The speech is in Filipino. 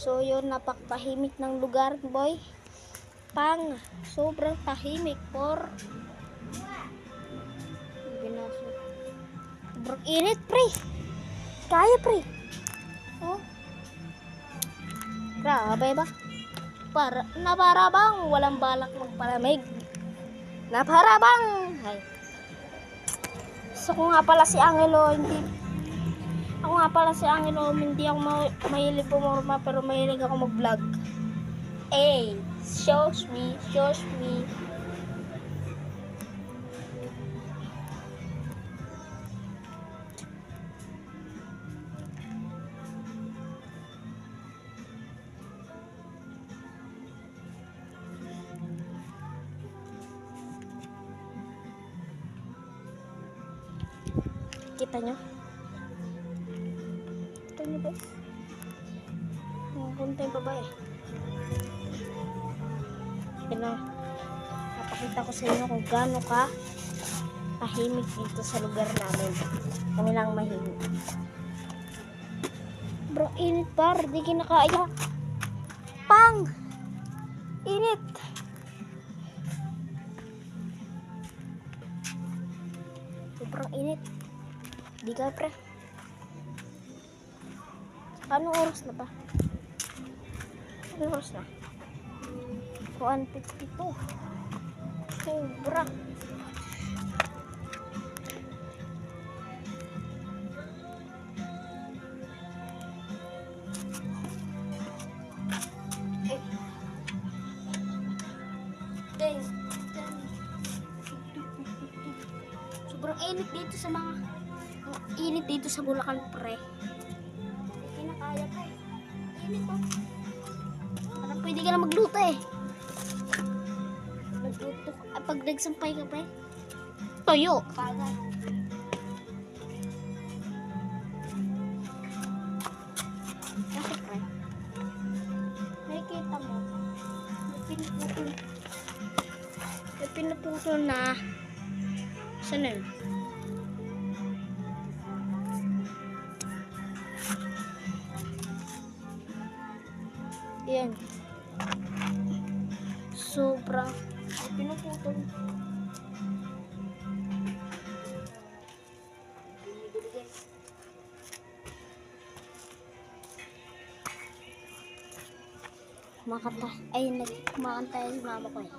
So yun, napakatahimik ng lugar, boy. Sobrang tahimik binaso. Sobrang init, pre. Kaya, pre. Oh. Grabe ba? Para bang walang balak magpalamig. Para bang. Ay. So ako nga pala si Angelo, hindi ako mahilig pumorma, pero mahilig ako mag-vlog. Shows me. Kita nyo guys? Punta yung babae. Napakita ko sa inyo kung gaano ka tahimik dito sa lugar namin. Kami lang mahimik. Bro, init par, di kinakaya. Init. Sobrang init. Di ka, pre. Anong oras na ba? Anong oras na? 1:52. Sobra. Sobrang init dito sa Bulacan, pre. Hindi kinakaya, pre. Init po. Parang pwede ka na magluto eh. Magluto. Pag nagsampay ka, pre, toyo. Kagad. Kasi, pre, nakikita mo, may pinuputol na. Saan na yun? Yan. Sobrang pinuputol. Kumakanta. Ay, nagkumakanta yung mama ko eh.